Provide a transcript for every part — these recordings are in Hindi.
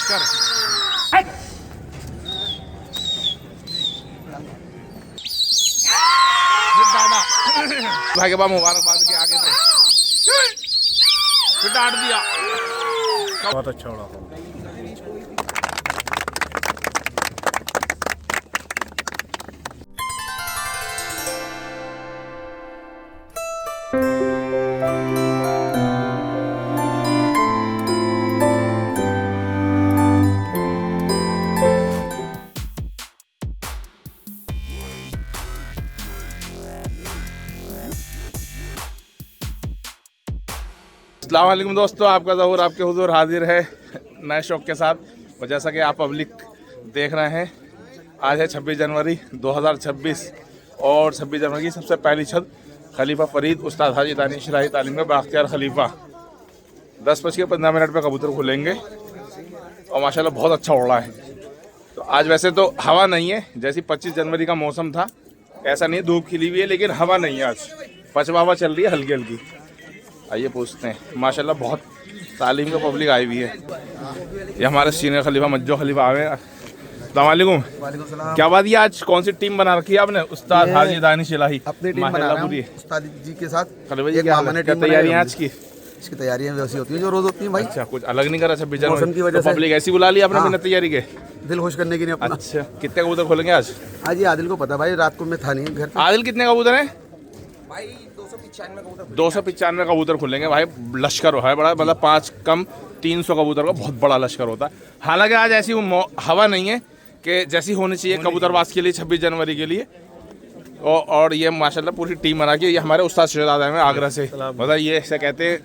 लश्कर। भाई के बाद मुबारकबाद के आगे से फिर डांट दिया। बहुत अच्छा उड़ा। अस्सलाम वालेकुम दोस्तों, आपका ज़हूर आपके हुजूर हाजिर है नए शौक के साथ। और जैसा कि आप पब्लिक देख रहे हैं, आज है 26 जनवरी 2026 और 26 जनवरी की सबसे पहली छत खलीफा फरीद उस्ताद हाजी दानिश इलाही तालीम में बाख्तियार खलीफा 10:15 पे कबूतर खुलेंगे और माशाल्लाह बहुत अच्छा उड़ रहा है। तो आज वैसे तो हवा नहीं है, जैसी 25 जनवरी का मौसम था ऐसा नहीं, धूप खिली हुई है लेकिन हवा नहीं है। आज पछवा हवा चल रही है हल्की हल्की। आइए पूछते हैं, माशाल्लाह बहुत तालीम का पब्लिक आई हुई है। ये हमारे सीनियर खलीफा मज्जो खलीफा आए हैं। अस्सलाम वालेकुम। क्या बात, ये आज कौन सी टीम बना रखी है आपने? उस्ताद हाजी दानिश इलाही अपनी टीम बना रहा हूं उस्ताद जी के साथ। खलीफा जी क्या तैयारी आज की? इसकी तैयारियां वैसी होती है जो रोज होती है भाई। अच्छा, कुछ अलग नहीं करा 26 जनवरी की वजह से पब्लिक ऐसी बुला ली आपने बिना तैयारी के? दिल खुश करने के लिए अपना। अच्छा, कितने कबूतर खोलेंगे आज? आज ये आदिल को पता भाई, रात को मैं था नहीं घर पे। आदिल कितने कबूतर हैं भाई? 295 295 कबूतर खुलेंगे भाई। लश्कर है बड़ा, मतलब 5 कम 300 कबूतर का बहुत बड़ा लश्कर होता है। हालांकि आज ऐसी हवा नहीं है कि जैसी होनी चाहिए कबूतरबाज के लिए 26 जनवरी के लिए। और ये माशाल्लाह पूरी टीम बना के, ये हमारे उस्ताद शहजादा हैं आगरा से। मतलब ये ऐसे कहते हैं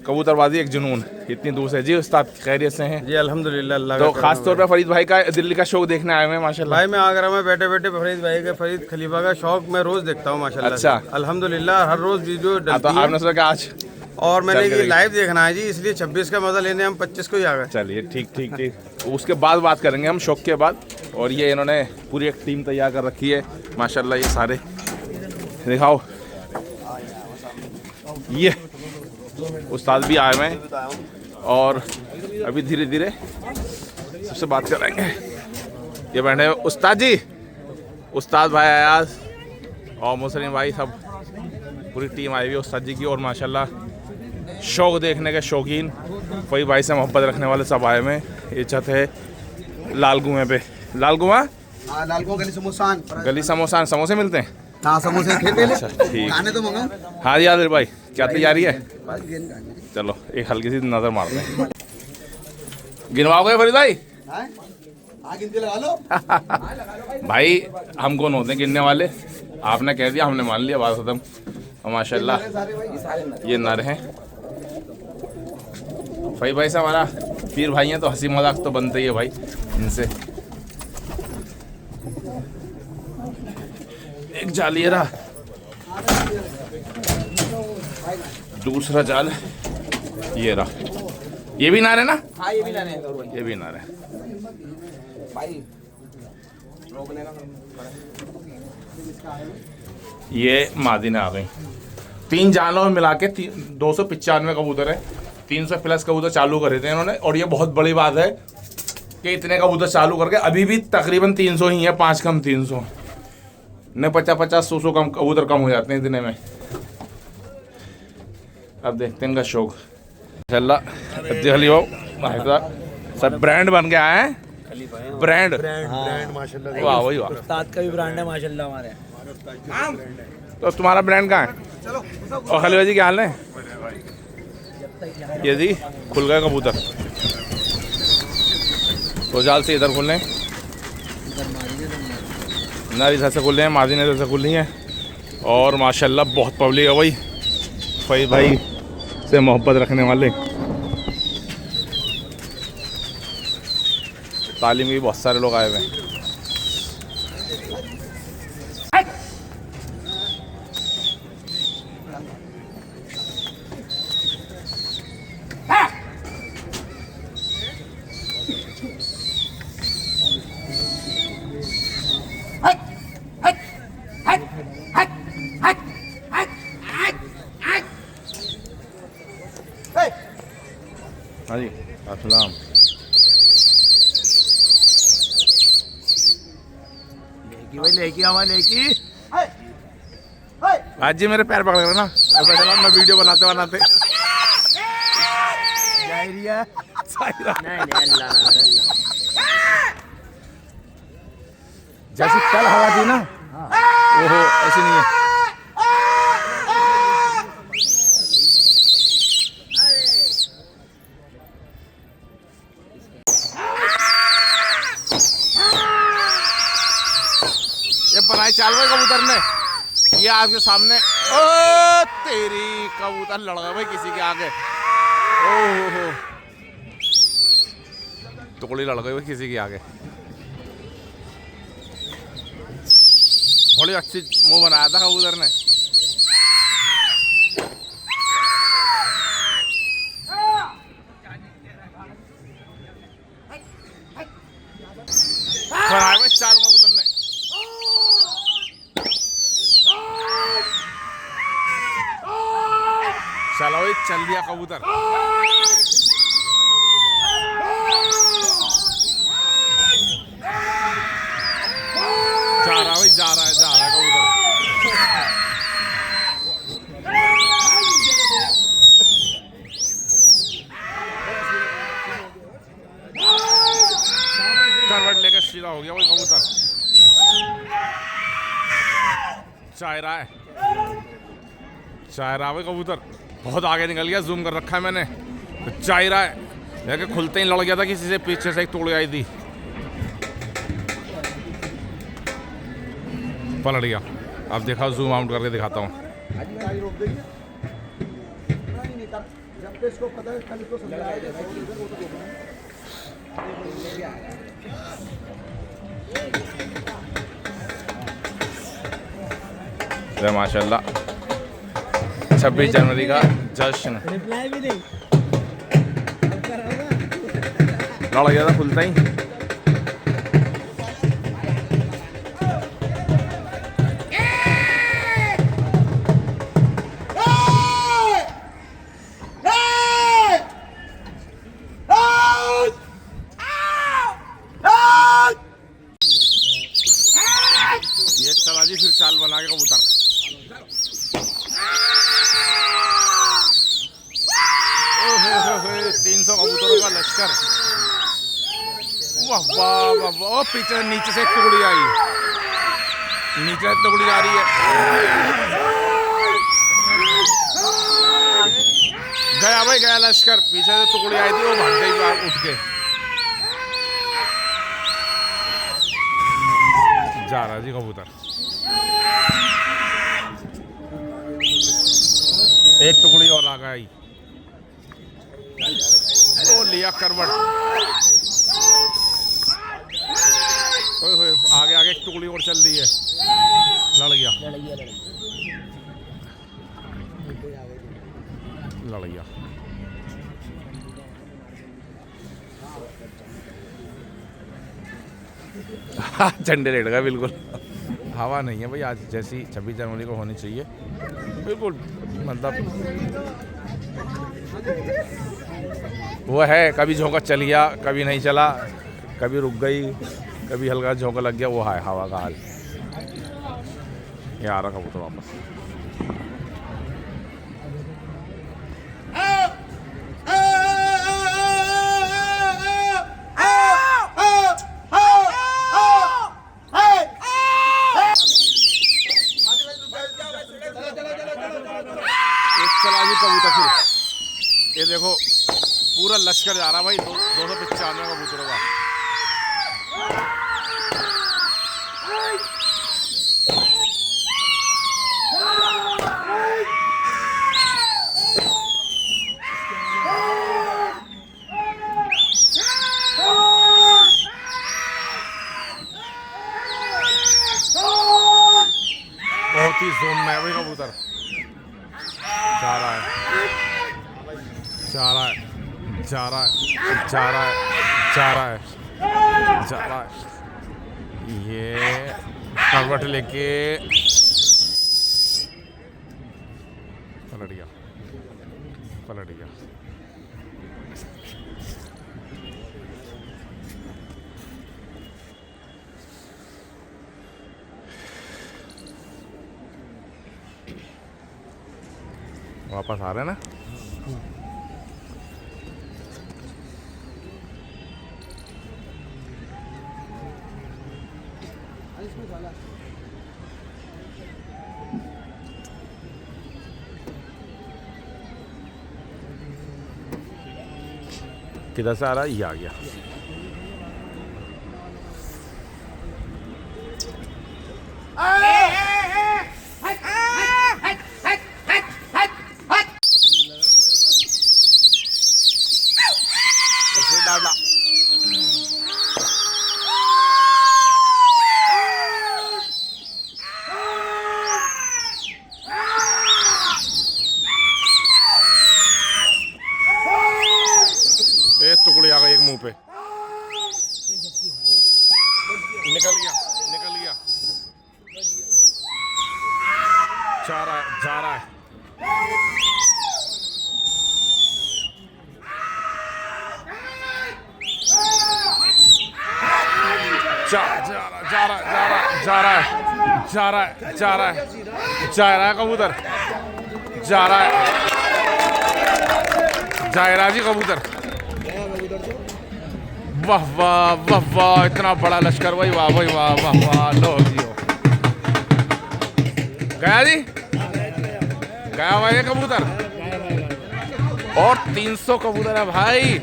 कबूतरबाजी एक जुनून, इतनी दूर से। जी उस्ताद खैरियत से हैं? जी अल्हम्दुलिल्लाह अल्लाह तो का खास तौर पे फरीद भाई का दिल्ली का शौक देखने आए हुए हैं माशाल्लाह। भाई मैं आगरा में बैठे बैठे फरीद भाई का, फरीद खलीफा का शौक मैं रोज देखता हूँ माशाल्लाह। अच्छा। अल्हम्दुलिल्लाह हर रोज वीडियो तो डलती है आपने सोचा कि आज और मैंने ये लाइव देखना है जी, इसलिए 26 का मजा लेने हम 25 को ही आ गए। चलिए ठीक ठीक ठीक, उसके बाद बात करेंगे हम शौक के बाद। और ये इन्होंने पूरी एक टीम तैयार कर रखी है माशाल्लाह। ये सारे दिखाओ, ये उस्ताद भी आए हुए हैं और अभी धीरे धीरे सबसे बात करेंगे। ये बैठे हैं उस्ताद जी, उस्ताद भाई अयाज और मुसलिम भाई, सब पूरी टीम आई हुई है उस्ताद जी की। और माशाल्लाह शौक देखने के शौकीन, कोई भाई से मोहब्बत रखने वाले सब आए हुए हैं। ये छत है लाल कुएं पे। लाल कुआं, लाल को गली समोसान। गली समोसान, समोसे मिलते हैं? हाँ समोसे खेल ले। अच्छा ठीक। खाने तो मंगाओ। हाँ जी आदिल भाई, क्या तैयारी है? बस गेंद खाएंगे। चलो एक हल्की सी नजर मारते हैं। गिनवाओगे फरीद भाई? हाँ गिनती लगा लो। भाई हम कौन होते हैं गिनने वाले? आपने कह दिया, हमने मान लिया, बात खत्म। और माशाल्लाह ये नर हैं। फरीद भाई से हमारा पीर भाई हैं तो हंसी मजाक तो बनते ही है भाई इनसे। एक जाल ये रहा, दूसरा जाल ये रहा। ये भी नार है ना? हाँ ये भी लाने हैं। ये भी नार है भाई रोक लेना। ये मादिने आ गई। 3 जानों में मिला के 295 कबूतर है। 300 प्लस कबूतर चालू करे थे इन्होंने। और ये बहुत बड़ी बात है कि इतने कबूतर चालू करके अभी भी तकरीबन 300 ही है, 5 कम 300 ने 50-50 100 कम कबूतर कम हो जाते हैं इतने में। अब देखते हैं इनका शौक। माशाल्लाह सब ब्रांड बन के आए हैं। ब्रांड माशाल्लाह, वाह वही वाह। उस्ताद का भी ब्रांड है माशाल्लाह हमारे। तो तुम्हारा ब्रांड कहाँ है? और खलीफा जी क्या हाल है? ये जी खुल गए कबूतर। तो जाल से इधर खुल रहे हैं, नर इधर से खुल रहे हैं, मादी इधर से खुल रही है। और माशाल्लाह बहुत पब्लिक है भाई, फरीद भाई से मोहब्बत रखने वाले। तालीम भी बहुत सारे लोग आए हुए हैं। हाँ जी अस्सलाम। लेकी भाई लेकी हमारे लेकी आज जी मेरे पैर पकड़ रहे ना, अब चला मैं वीडियो बनाते बनाते। जायरिया साहिरा नहीं नहीं अल्लाह ना करे, अल्लाह जैसी कल हवा थी ना, ओहो ऐसी नहीं है। ये बनाई चाल भाई कबूतर ने, ये आपके सामने, ओ तेरी कबूतर लड़ गए भाई किसी के आगे। ओहो टुकड़ी लड़ गई भाई किसी के आगे। बड़ी अच्छी मुंह बनाया था कबूतर ने। बनाया भाई चाल कबूतर ने। चलो भाई चल दिया कबूतर। जा रहा है कबूतर। करवट लेकर सीधा हो गया वही कबूतर। चाह रहा है भाई कबूतर, बहुत आगे निकल गया, जूम कर रखा है मैंने। चाह रहा है, लेकिन खुलते ही लड़ गया था किसी से, पीछे से एक टुकड़ी आई थी, पलट गया। अब देखा जूम आउट करके दिखाता हूँ। माशाल्लाह 26 जनवरी का जश्न रिप्लाई भी नहीं लड़ गया था खुलता ही। ये चला जी फिर चाल बना के कबूतर। 300 कबूतरों का लश्कर। वाह वाह वाह वाह। पीछे नीचे से एक टुकड़ी आई, नीचे से टुकड़ी आ रही है। गया भाई गया लश्कर, पीछे से टुकड़ी आई थी, वो भाग गई उठ के। जा रहा जी कबूतर। एक टुकड़ी और आ गई, वो लिया करवट। आगे आगे एक टुकड़ी और चल रही है, लड़ गया लड़ गया। झंडे लेट गए बिल्कुल। हवा नहीं है भाई आज, जैसी 26 जनवरी को होनी चाहिए बिल्कुल, मतलब वो है। कभी झोंका चल गया, कभी नहीं चला, कभी रुक गई, कभी हल्का झोंका लग गया, वो है हवा का हाल। ये आ रहा कबूतर वापस। चला जी कबूतर फिर, ये देखो पूरा लश्कर जा रहा भाई 295 कबूतरों का। बहुत ही जोम में भाई कबूतर जा रहा है, जा रहा है, जा रहा है, जा रहा है, जा रहा है, जा रहा है। ये करवट लेके पलट गया, पलट गया। वापस आ रहे हैं ना। किधर से आ रहा है? ये आ गया। डाला एक टुकड़ी आ गई एक मुंह पे। निकल गया निकल गया। जा रहा है जा रहा है। जा रहा है कबूतर। जा रहा है जी कबूतर। वाह वाह वाह वाह, इतना बड़ा लश्कर भाई, वाह भाई वाह वाह वाह। लो जी गया जी, गया भाई कबूतर। और 300 कबूतर है भाई।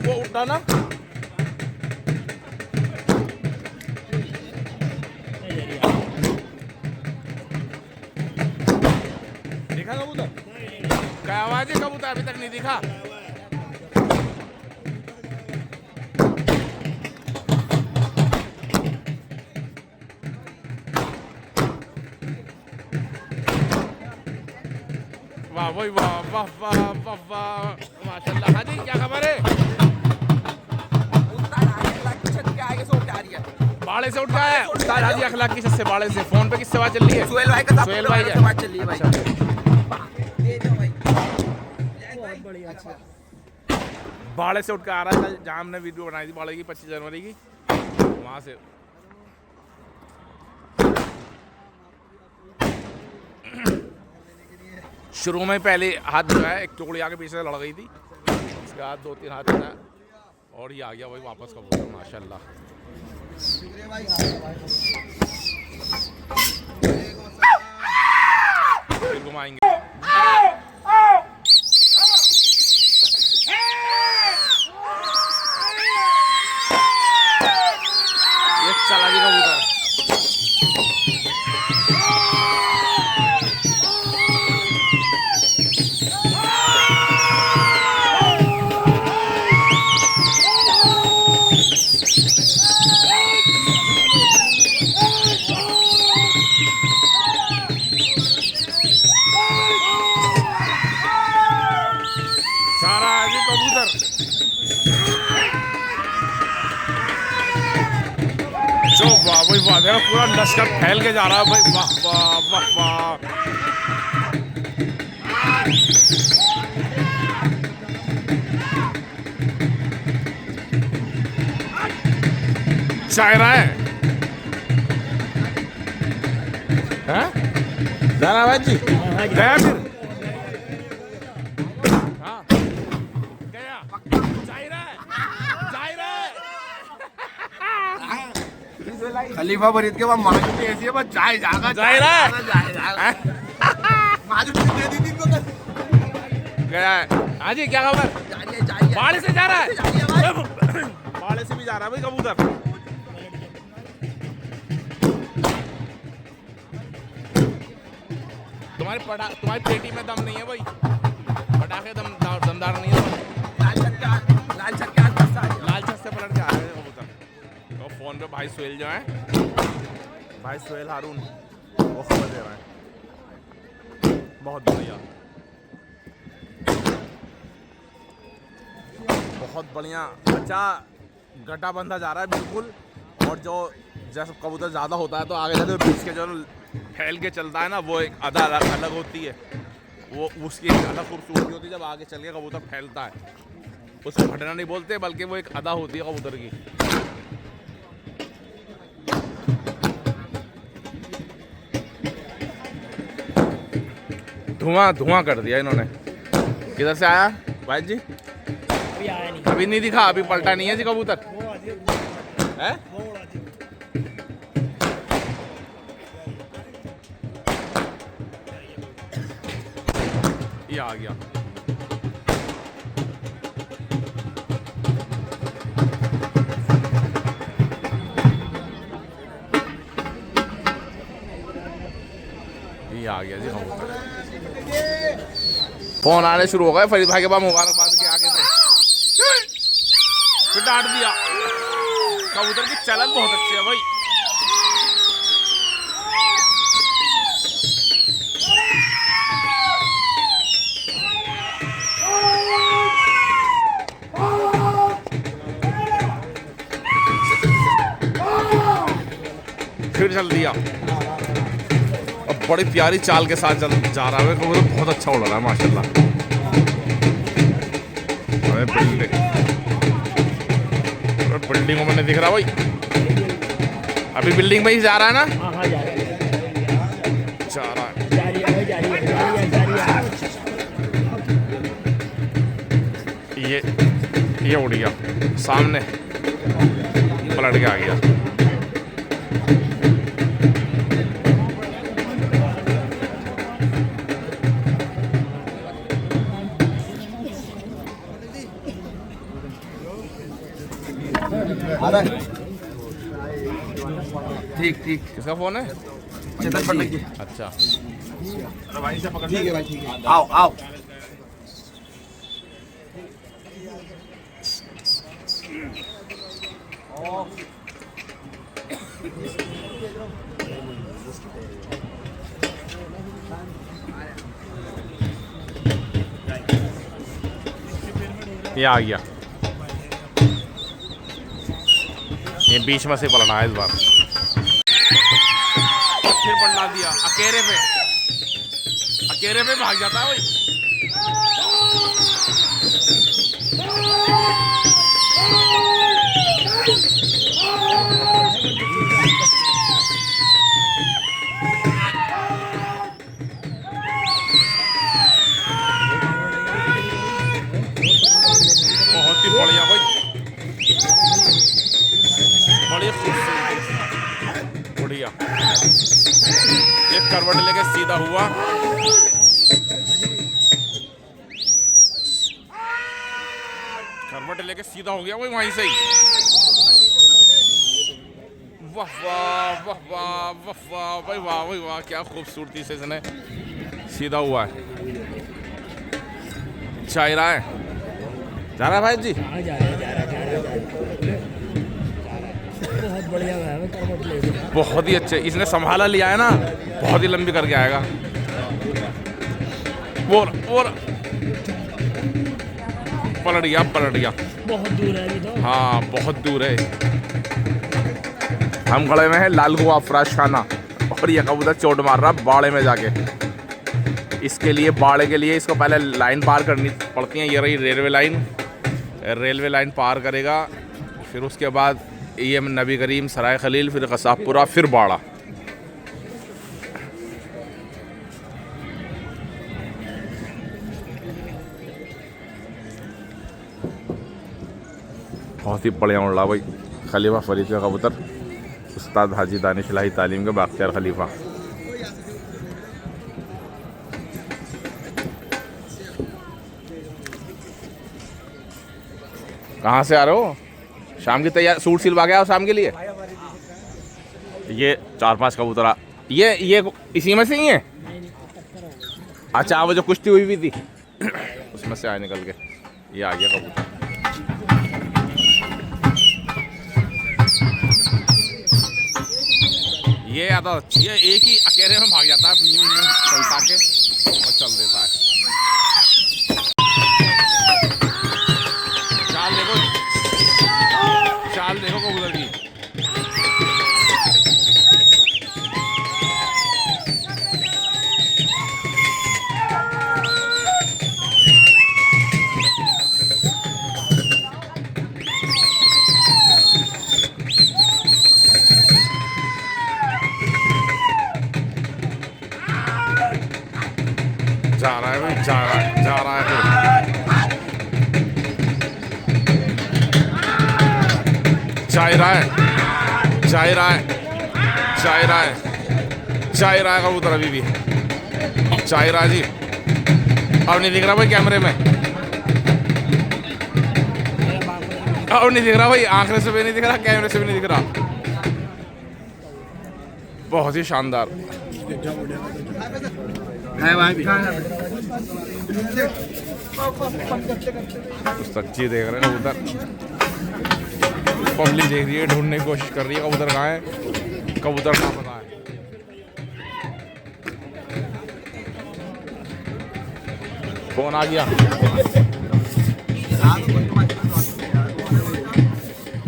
वो उठा ना। देखा कबूतर? क्या आवाज है कबूतर? अभी तक नहीं दिखा। वाह भाई वाह वाह वाह वाह वाह, माशाल्लाह। हाँ जी, क्या खबर है? बाड़े से उठ गया है उस्ताद हाजी अखलाक की छत से। बाड़े से फोन पे किससे बात चल रही है? सुहेल भाई का सुहेल भाई से बात चल रही है भाई। बाड़े से उठ के आ रहा है। कल जहाँ हमने वीडियो बनाई थी बाड़े की 25 जनवरी की, वहां से। शुरू में पहले हाथ लगाया, एक टुकड़ी आके पीछे से लड़ गई थी। उसके बाद 2-3 हाथ लगाया और ये आ गया भाई वापस कबूतर, माशाल्लाह। फिर घुमाएंगे। ये चला जी कबूतर। सारा आगे कबूतर। जो वाह भाई वाह, देखो पूरा लश्कर फैल के जा रहा है भाई। वाह वाह वाह वाह। चाह रहा है जाना भाई जी। गया फिर खलीफा फरीद के बाद माजूद भी ऐसी है, बस जाए जागा जाए रहा है। माजूद दे दी थी इनको कल। गया है। हाँ जी, क्या खबर? बाड़े से जा रहा है। बाड़े से भी जा रहा है भाई कबूतर। तुम्हारी पेटी में दम नहीं है भाई, पटाखे दमदार नहीं है। लाल छत से पलट के आ रहे हैं कबूतर। तो फोन पे भाई सुहेल जो है, भाई सुहेल हारून, वो खबर दे रहा है। बहुत बढ़िया, बहुत बढ़िया। अच्छा, गड्ढा बंधा जा रहा है बिल्कुल। और जो जैसे कबूतर ज़्यादा होता है तो आगे जाके बीच के जो फैल के चलता है ना, वो एक अदा अलग होती है, वो उसकी एक अलग खूबसूरती होती है। जब आगे चल के कबूतर फैलता है उसको फटना नहीं बोलते, बल्कि वो एक अदा होती है कबूतर की। धुआं धुआं कर दिया इन्होंने। किधर से आया भाई जी? अभी आया नहीं। अभी नहीं दिखा, अभी पलटा नहीं है जी कबूतर है। ये आ गया। ये आ गया जी कबूतर। फोन आने शुरू हो गए फरीद भाई के पास, मुबारकबाद के आगे से फिर डांट दिया। कबूतर की चलन बहुत अच्छी है भाई। फिर चल दिया। अब बड़ी प्यारी चाल के साथ जा रहा है कबूतर, बहुत अच्छा उड़ रहा है माशाल्लाह। अरे बिल्डिंगों में नहीं दिख रहा भाई। अभी बिल्डिंग में ही जा रहा है ना? हाँ जा रहा है, जा रहा है। जा रही है, जा रही है, जा रही है, जा रही है। ये उड़ गया सामने, पलट के आ गया। ठीक ठीक। किसका फोन है? चेतन पटनायक जी। अच्छा, ठीक है भाई, ठीक है। आओ आओ। ये आ गया। ये बीच में से पलटा है इस बार। फिर पलटा दिया अकेले पे भाग जाता है भाई। बहुत ही बढ़िया भाई, बड़ी खूबसूरत बढ़िया। एक करवट लेके सीधा हुआ, करवट लेके सीधा हो गया वही वहीं से ही। वाह वाह वाह वाह वाह वाह भाई, वाह भाई वाह, क्या खूबसूरती से इसने सीधा हुआ है। चाह रहा है, जा रहा है भाई जी। हाँ जा रहा है, जा रहा है, जा रहा है, जा रहा है। बहुत बढ़िया है, करवट ले गया। बहुत ही अच्छे, इसने संभाला लिया है ना, बहुत ही लंबी करके आएगा। वो पलट गया बहुत दूर है अभी तो। हाँ बहुत दूर है। हम खड़े हुए हैं लाल कुआं अफराज खाना, और ये कबूतर चोट मार रहा बाड़े में जाके। इसके लिए, बाड़े के लिए इसको पहले लाइन पार करनी पड़ती है। ये रही रेलवे लाइन पार करेगा, फिर उसके बाद ये नबी करीम, सराय खलील, फिर कसाबपुरा, फिर बाड़ा। बहुत ही बढ़िया उड़ रहा भाई। खलीफा फरीद का कबूतर, उस्ताद हाजी दानिश इलाही तालीम का बाख्तियार खलीफा। कहाँ से आ रहे हो? शाम की तैयार, सूट सिलवा के आओ शाम के लिए। ये 4-5 कबूतर, ये इसी में से ही है। अच्छा, वो जो कुश्ती हुई थी उसमें से आए निकल के। ये आ गया कबूतर। ये आता ये एक ही अकेले में भाग जाता है, पलटा के और चल देता है। चाल देखो कबूतर की। जा रहा है, जा रहा है, जा रहा है, जा रहा है कबूतर अभी भी जा रहा है जी। अब नहीं दिख रहा भाई कैमरे में, अब नहीं दिख रहा भाई, आंखों से भी नहीं दिख रहा, कैमरे से भी नहीं दिख रहा। बहुत ही शानदार। सच्ची देख रहे हैं कबूतर, पब्लिक देख रही है, ढूंढने की कोशिश कर रही है कबूतर कहाँ है, कबूतर कहाँ पता है। फोन आ गया,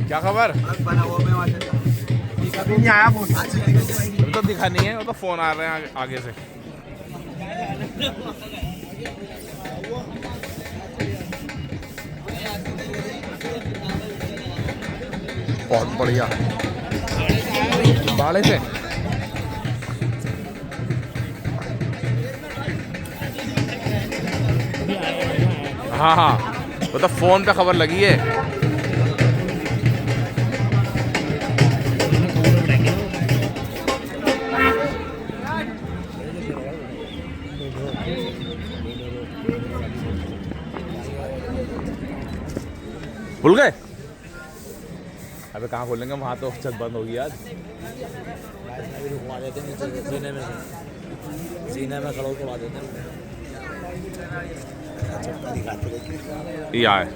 क्या खबर? नहीं आया फोन। अभी तो दिखा नहीं है, वो तो फोन आ रहे हैं आगे से। बहुत बढ़िया बाड़े से। हाँ हाँ, वो तो फोन पे खबर लगी है। भूल गए? अबे कहाँ खोलेंगे, वहाँ तो छत बंद होगी आज। रुकवा देते हैं सीने में, सीने में खड़ो करवा देते हैं। ये आए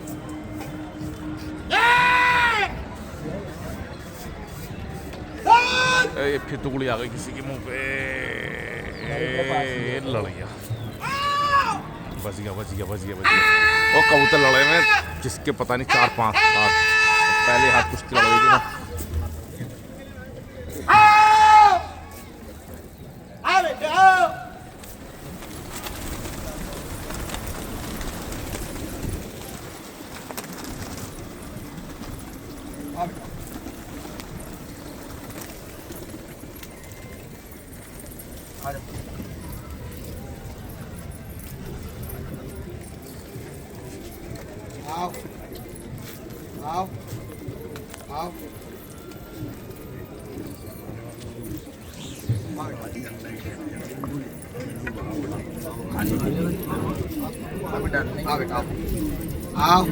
ये फिर टुकड़ी आ गई किसी के मुंह पे, लड़ गया, बच गया, बच गया, बच गया, बच गया। और कबूतर लड़े में जिसके पता नहीं 4-5 हाथ, पहले हाथ कुश्ती लड़ गई थी ना। आओ आओ आओ। आओ बेटा आओ।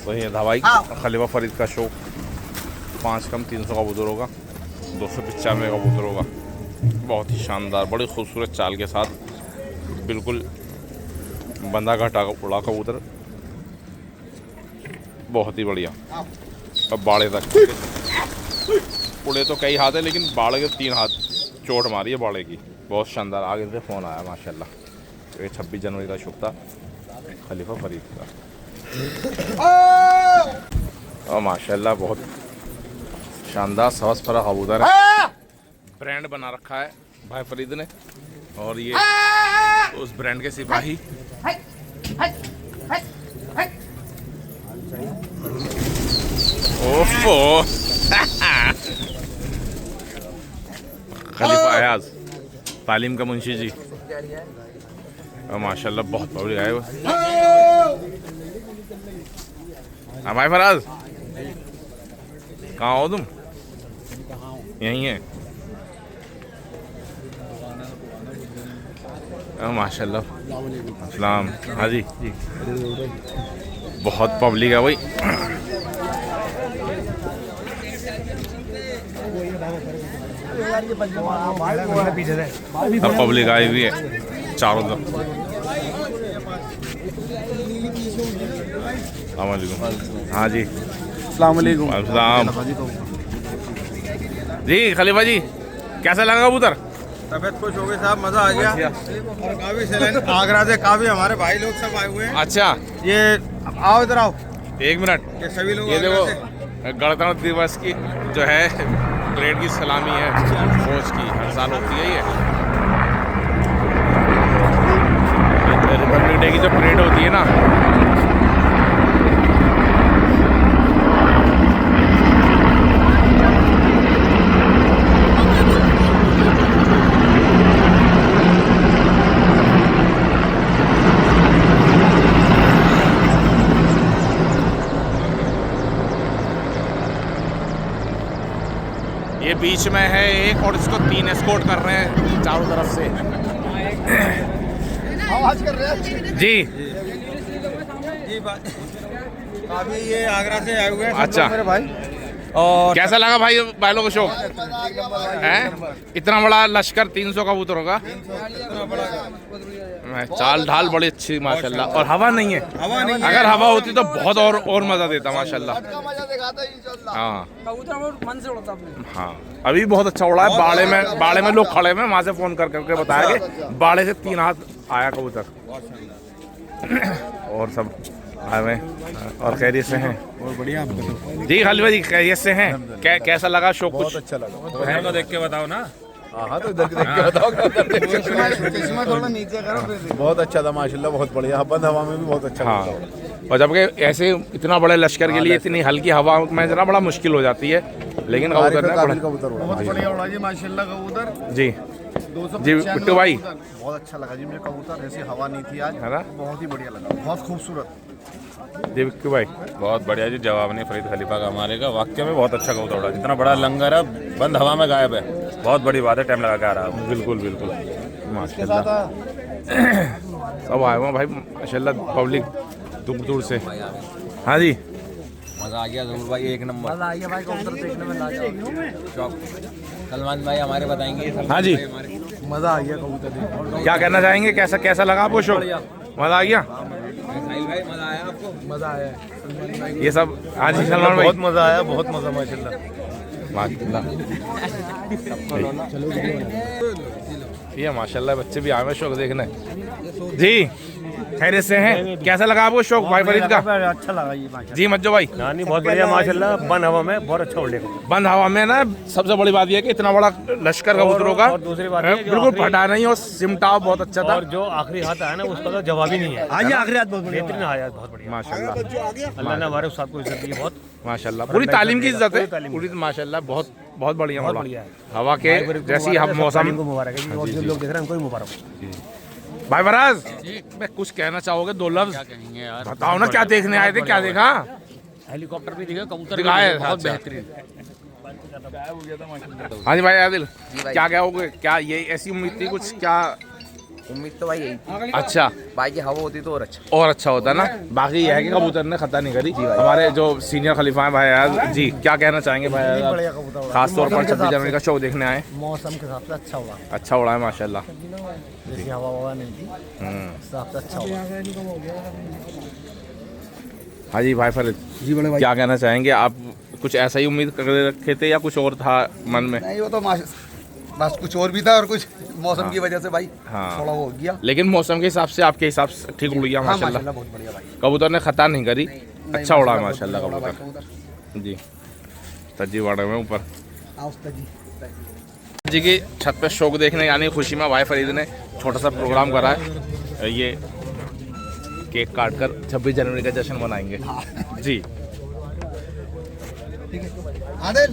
वही है धावाई खलीफा फरीद का शो। 5 कम 300 कबूतरों का, 295 कबूतरों का, बहुत ही शानदार, बड़ी खूबसूरत चाल के साथ, बिल्कुल बंदा घटा उड़ा कबूतर, बहुत ही बढ़िया। अब बाड़े तक उड़े तो कई हाथ है, लेकिन बाड़े के 3 हाथ चोट मारी है बाड़े की, बहुत शानदार। आगे से फ़ोन आया माशाल्लाह, ये 26 जनवरी का शुभ था खलीफा फरीद का। और माशाल्लाह बहुत शानदार सवस फरा कबूतर है, ब्रांड बना रखा है भाई फरीद ने, और ये उस ब्रांड के सिपाही। ओफो खलीफा अयाज, तालीम का मुंशी जी, और माशाल्लाह बहुत पब्लिक आए हुए। हाँ भाई फराज, कहाँ हो तुम? यहीं है। माशाल्लाह, अस्सलाम। हाँ जी, बहुत पब्लिक है भाई। सब पब्लिक आई हुई है चारों तरफ। हाँ जी, अस्सलाम वालेकुम। अस्सलाम जी। खलीफा जी कैसा लगा कबूतर? तबीयत खुश हो गई साहब, मजा आ गया। और काफी सैलेंट, आगरा से काफी हमारे भाई लोग सब आए हुए हैं। अच्छा, ये आओ इधर आओ, 1 मिनट। ये सभी लोग ये आगरा देखो से। गणतंत्र दिवस की जो है परेड की सलामी है फौज की, हर साल होती है ये रिपब्लिक डे की जो परेड होती है ना, बीच में है एक और इसको 3 एस्कॉर्ट कर रहे हैं चारों तरफ से। आवाज कर रहे हैं जी जी काफी ये आगरा से आए हुए हैं सब अच्छा। लोग मेरे भाई। और कैसा लगा भाई बैलों को शौक है? इतना बड़ा लश्कर 300 कबूतर होगा। चाल ढाल बड़ी अच्छी माशाल्लाह। और हवा नहीं है, हवा नहीं है। अगर हवा होती तो बहुत और मजा देता माशाल्लाह। मजा दिखाता है इंशाल्लाह। हाँ कबूतर बहुत मन से उड़ता अपने। हाँ अभी बहुत अच्छा उड़ा है। बाड़े में लोग खड़े हैं, वहाँ से फोन करके बताया कि बाड़े से 3 हाथ आया कबूतर। और सब आए हुए हैं और खैरियत से हैं। बहुत बढ़िया आप बताओ। जी खाली भाई खैरियत से हैं। कैसा लगा शो? कुछ अच्छा लगा। तो देख के बताओ ना। हाँ तो देख के बताओ। चश्मा थोड़ा नीचे करो। बहुत अच्छा था माशाल्लाह, बहुत बढ़िया। बंद हवा में भी बहुत अच्छा हाँ और जबकि ऐसे इतना बड़े लश्कर के लिए इतनी हल्की हवा में जरा बड़ा मुश्किल हो जाती है, लेकिन कबूतर ने बड़ा बहुत बढ़िया उड़ा जी माशाल्लाह कबूतर। जी जी बिट्टू भाई बहुत अच्छा लगा जी मुझे कबूतर। ऐसी हवा नहीं थी आज, है ना? बहुत ही बढ़िया लगा, बहुत खूबसूरत। जी बिट्टू भाई बहुत बढ़िया जी, जवाब नहीं फरीद खलीफा का हमारे का। वाकई में बहुत अच्छा कबूतर उड़ा। जितना बड़ा लंगर है बंद हवा में गायब है, बहुत बड़ी बात है। टाइम लगा के आ रहा है। बिल्कुल बिल्कुल माशाल्लाह। सब आए हुए हैं भाई माशाल्लाह, पब्लिक दूर दूर से। हाँ जी मजा आ गया जरूर भाई, एक नंबर। मजा आ गया भाई कबूतर देखने में लाजवाब। सलमान भाई हमारे बताएंगे। हाँ जी मजा आ गया कबूतर देखने। क्या कहना चाहेंगे? कैसा लगा आपको शो? मजा आ गया? भाई मजा आया आपको? मजा आया ये सब आज ही सलमान भाई बहुत मजा आया, बहुत मजा माशाल्लाह। ये माशाल्लाह बच्चे भी आए हैं शौक देखने। जी खैरियत से हैं? कैसा लगा आपको शौक भाई फरीद का? अच्छा लगा ये माशाल्लाह। जी मज्जो भाई नानी बहुत बढ़िया माशाल्लाह। बंद हवा में बहुत अच्छा उड़ेगा। बंद हवा में ना सबसे बड़ी बात यह है कि इतना बड़ा लश्कर कबूतरों का और दूसरी बात ये कि जो बिल्कुल आखिरी- फटा नहीं और सिमटाव बहुत अच्छा था। और जो आखिरी हाथ आया ना उसका तो जवाब ही नहीं है। आज आखिरी रात बहुत बेहतरीन आया, बहुत बढ़िया। माशाल्लाह अल्लाह ने हमारे उस्ताद को इज्जत दी है बहुत। माशाल्लाह पूरी तालीम की इज्जत है। पूरी तालीम। पूरी माशाल्लाह बहुत बहुत बढ़िया बहुत उड़ा। बढ़िया है। हवा के जैसी हम मौसम। को मुबारक है जी, और जो लोग देख रहे हैं उनको भी मुबारक। भाई फराज मैं कुछ कहना चाहोगे? 2 लफ्ज बताओ ना, क्या देखने आए थे? क्या देखा? हेलीकॉप्टर भी दिखा, कबूतर दिखाए बहुत अच्छा। बेहतरीन। हाँ जी भाई आदिल क्या कहोगे? क्या ये ऐसी उम्मीद थी कुछ? क्या उम्मीद तो भाई यही थी, अच्छा भाई की हवा होती तो और अच्छा। होता ना। बाकी यह है कि कबूतर ने खता नहीं करी। हमारे जो सीनियर खलीफा हैं भाई यार जी, क्या कहना चाहेंगे भाई यार? खास तौर पर 26 जनवरी का शो देखने आए। मौसम के हिसाब से अच्छा हुआ, अच्छा उड़ा है माशाल्लाह। जैसी हवा नहीं थी उस हिसाब से अच्छा हुआ। हाँ जी भाई फरीद जी बड़े भाई। क्या कहना चाहेंगे आप? कुछ ऐसा ही उम्मीद कर रखे थे या कुछ और था मन में? नहीं वो तो बस कुछ और भी था और कुछ मौसम की वजह से भाई हाँ। थोड़ा वो हो गया। लेकिन मौसम के हिसाब से आपके हिसाब से ठीक उड़ गया हाँ, माशाल्लाह। बहुत बढ़िया भाई। कबूतर ने खता नहीं करी, अच्छा उड़ा माशाल्लाह बहुत बढ़िया कबूतर। जी तजी वाड़े में ऊपर हाँ, उस तक जी। जी की छत पे शौक देखने यानी खुशी में भाई फरीद ने छोटा सा प्रोग्राम करा है। ये केक काट कर 26 जनवरी का जश्न मनाएंगे जी। आदिल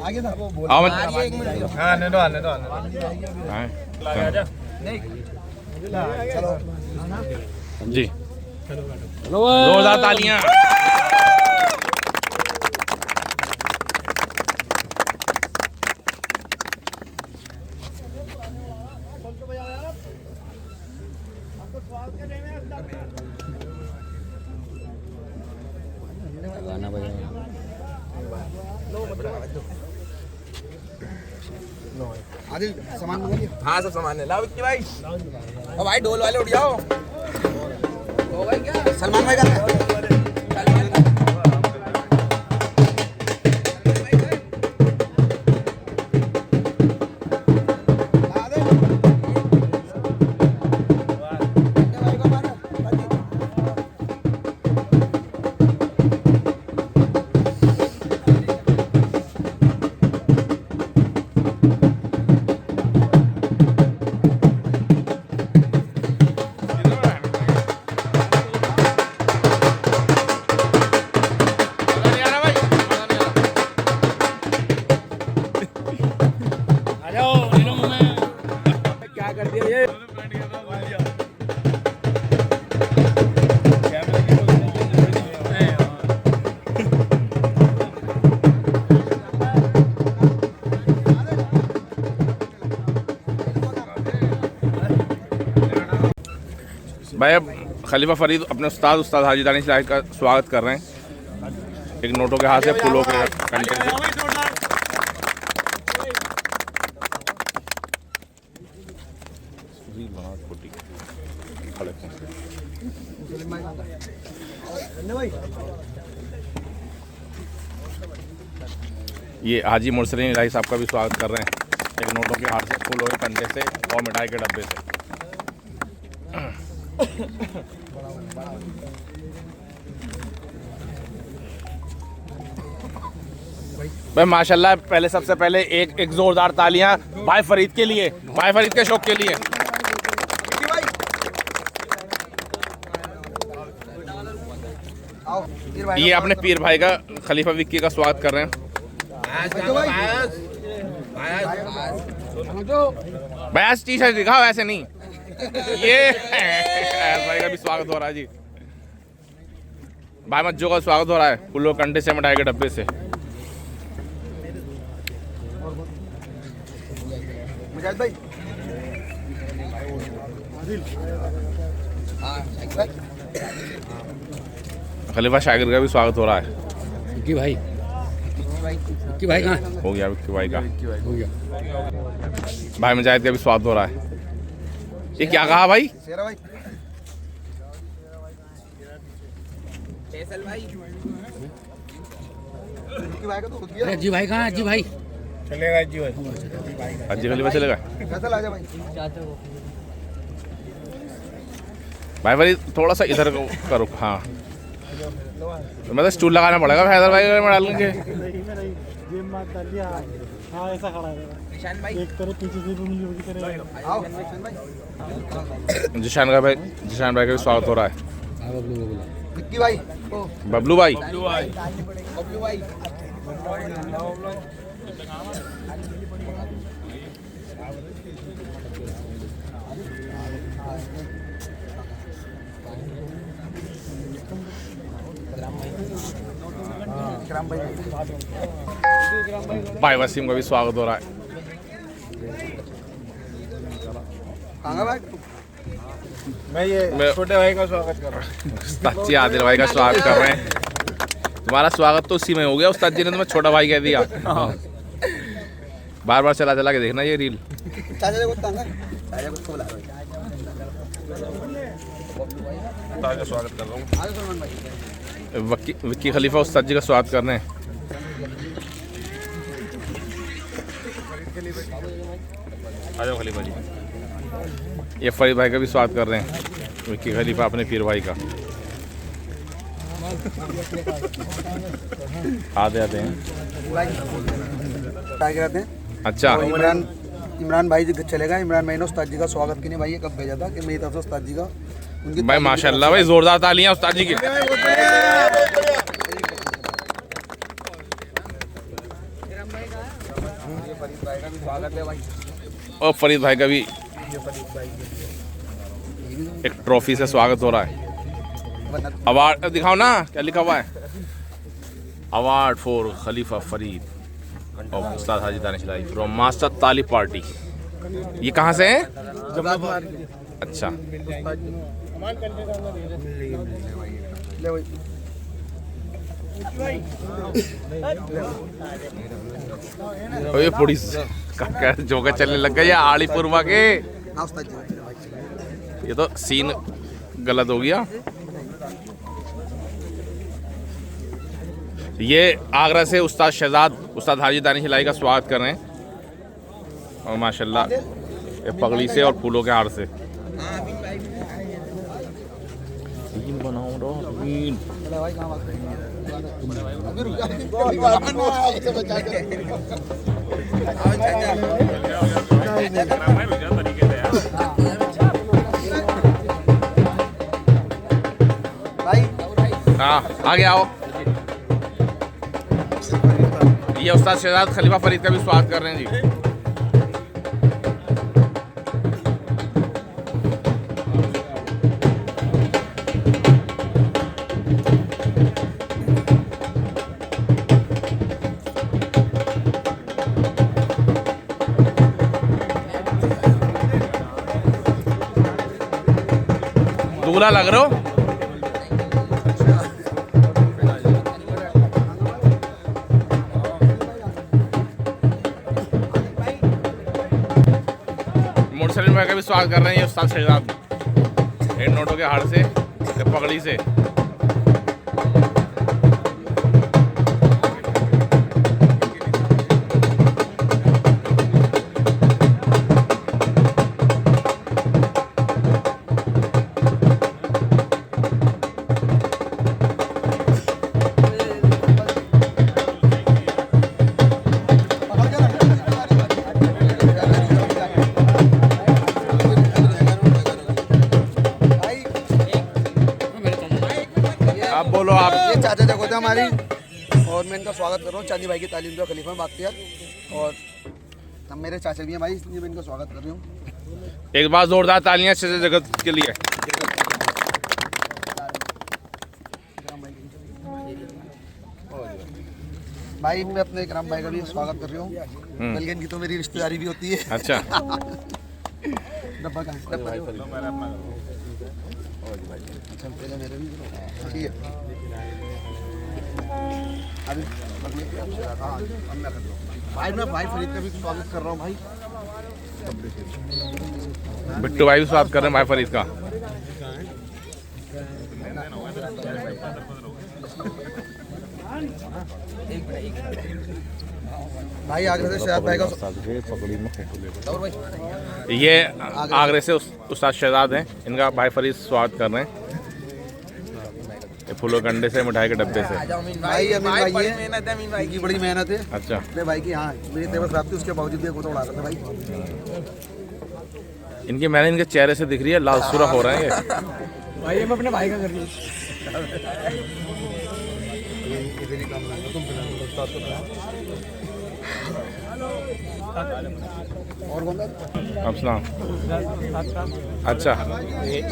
आगे था वो बोल। आओ आने दो आने दो आने दो। जी 2000 तालियां। आदिल सामान मंगाइए। हाँ सब सामान है, लाओ विक्की भाई। और भाई ढोल वाले उठ जाओ। हो गई क्या? सलमान भाई का भाई अब खलीफा फरीद अपने उस्ताद हाजी दानिश इलाही का स्वागत कर रहे हैं एक नोटों के हाथ से, फूलों के कंटे से। ये हाजी मुर्सलीन इलाही साहब का भी स्वागत कर रहे हैं एक नोटों के हाथ से, फूलों के कंटे से और मिठाई के डब्बे से। भाई माशाल्लाह, पहले सबसे पहले एक जोरदार तालियां भाई फरीद के लिए, भाई फरीद के शौक के लिए। ये अपने पीर भाई का खलीफा विक्की का स्वागत कर रहे हैं। भाई आज टी शर्ट दिखाओ, ऐसे नहीं। ये भाई का भी स्वागत हो रहा है जी, भाई मज्जो का स्वागत हो रहा है फूलों कंडे से, मिठाई के डब्बे से। भाई खलीफा शागिर का भी स्वागत हो रहा है। विक्की भाई कहाँ हो गया विक्की भाई का, हो गया? भाई मुजाहिद का भी स्वागत हो रहा है। ये क्या कहा भाई? शेरा भाई, फैसल भाई, विक्की भाई का तो खुद गया। अरे जी भाई कहाँ? जी भाई अजी खलीफा चलेगा। फैसल आ जा भाई। भाई फरीद थोड़ा सा इधर करो। हाँ मतलब स्टूल लगाना पड़ेगा हैदर भाई में डालेंगे। निशान भाई, जिशान भाई का भी स्वागत हो रहा है। विक्की भाई, बबलू भाई, बबलू भाई, भाई वसीम का भी स्वागत हो रहा है। कहाँ भाई? मैं छोटे भाई का स्वागत कर रहा हूँ। उस्ताद जी आदिल भाई का स्वागत कर रहे हैं। तुम्हारा स्वागत तो उसी में हो गया, उस्ताद जी ने तुम्हें छोटा भाई कह दिया। बार बार चला के देखना ये रील। चाचा को तांगा, चाचा को बुला रहा उस्ताद का स्वागत कर रहा हूँ। है। सलमान भाई, विक्की खलीफा उस्ताद जी का स्वागत कर रहे हैं। आ जाओ खलीफा जी। ये फरीद भाई का भी स्वागत कर रहे हैं, विक्की खलीफा अपने पीर भाई का। आते हैं। क्या कहते हैं? अच्छा, तो इमरान भाई चलेगा। इमरान भाई ने उस्ताद जी का स्वागत के लिए भाई ये कब भेजा था कि मेरी तरफ से उस्ताद जी का उनकी भाई माशाल्लाह भाई जोरदार तालियां उस्ताद जी की। और फरीद भाई का भी एक ट्रॉफी से स्वागत हो रहा है। अवार्ड दिखाओ ना, क्या लिखा हुआ है? अवार्ड फॉर खलीफा फरीद और उस्ताद हाजी दानिश इलाही फ्रॉम मास्टर तालिब पार्टी। ये कहाँ से है? अच्छा, ले भाई। और ये पुलिस का जोगा चलने लग गया आलीपुरमा के। हाँ उस्ताद जी, ये तो सीन गलत हो गया। ये आगरा से उस्ताद शहजाद उस्ताद हाजी दानिश इलाही का स्वागत कर रहे हैं और माशाल्लाह ये पगड़ी से और फूलों के हार से। भाई हाँ आगे आओ। ये उस्ताद शहजाद खलीफा फरीद का भी स्वागत कर रहे हैं जी। दूल्हा लग रहे हो। मुर्सलिन भाई का भी स्वागत कर रहे हैं ये उस्ताद शहजाद, इन नोटों के हार से, पगड़ी से। आप बोलो आप। ये चाचा जगह होता हमारी, और मैं इनका स्वागत कर रहा हूँ चांदी भाई की तालीम का खलीफा बाख्तियार, और हम मेरे चाचा भी हैं भाई, इसलिए मैं इनका स्वागत कर रही हूँ। एक बार जोरदार तालियां चाचा जगत के लिए। भाई मैं अपने इकराम भाई का भी स्वागत कर रही हूँ, बल्कि इनकी तो मेरी रिश्तेदारी भी होती है। अच्छा। डब्बा कहाँ है? डब्बा अच्छा, पहले मेरे भी ठीक है। भाई मैं भाई फरीद का भी स्वागत कर रहा हूँ भाई। बिट्टू भाई भी स्वागत कर रहे हैं भाई फरीद का। भाई आगरा से शहजाद भाई का ये आगरे से उस्ताद शहजाद हैं, इनका भाई फरीद स्वागत कर रहे हैं ये फूलों के अंडे से, मिठाई के डब्बे से। भाई अमीन भाई है, इनकी बड़ी मेहनत है। अच्छा। मेरे भाई की हाँ मेरी तेवर खराब थी, उसके बावजूद भी उड़ा रहा था भाई। इनकी मेहनत इनके चेहरे से दिख रही है, लाल सुरख हो रहे हैं ये। भाई हम अपने भाई का कर रही अब सलाम। अच्छा,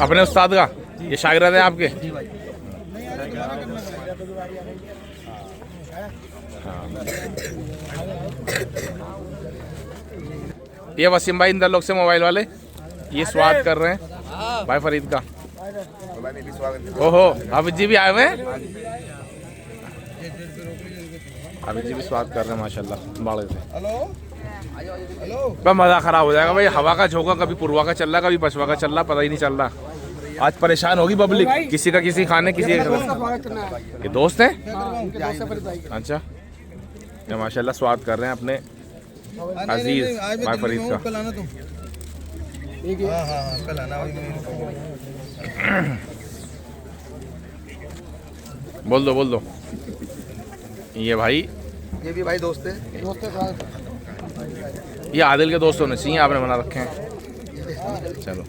अपने उस्ताद का ये शागिर्द हैं आपके? हाँ। ये वसीम भाई इंदर लोग से मोबाइल वाले, ये स्वागत कर रहे हैं भाई फरीद का। ओहो, हाफिज जी भी आए हुए हैं। हाफिज जी भी स्वागत कर रहे हैं माशाल्लाह बाड़े से। बस मज़ा ख़राब हो जाएगा भाई, हवा का झोंका कभी पूर्वा का चल रहा, कभी पछवा का चल रहा, पता ही नहीं चल रहा। आज परेशान होगी पब्लिक, किसी का किसी खाने, किसी का। ये दोस्त हैं? अच्छा, ये माशाल्लाह स्वागत कर रहे हैं अपने अजीज भाई फरीद का। बोल दो। ये भाई, ये भी भाई दोस्त है। ये आदिल के दोस्त होने चाहिए, आपने बना रखे हैं। चलो,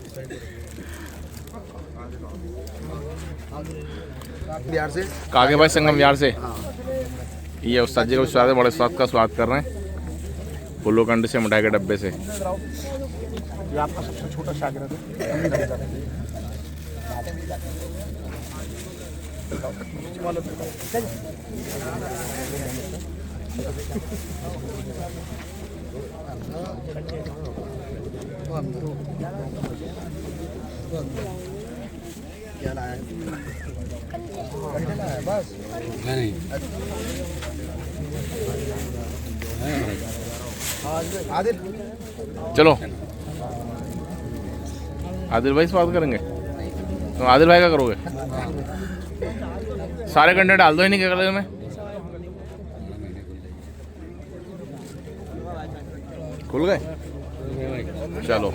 बिहार से कागे भाई संगम यार से। ये उस्ताद जी का स्वागत है, बड़े उस्ताद का स्वागत कर रहे हैं फूलों के अंडे से, मिठाई के डब्बे से। ये आपका सबसे छोटा शागिर्द है। क्या लाया है? बस नहीं। आदिल चलो, आदिल भाई स्वागत करेंगे, तो आदिल भाई का करोगे? सारे कंटेंट डाल दो इन्हीं के कलर में। खुल गए? चलो,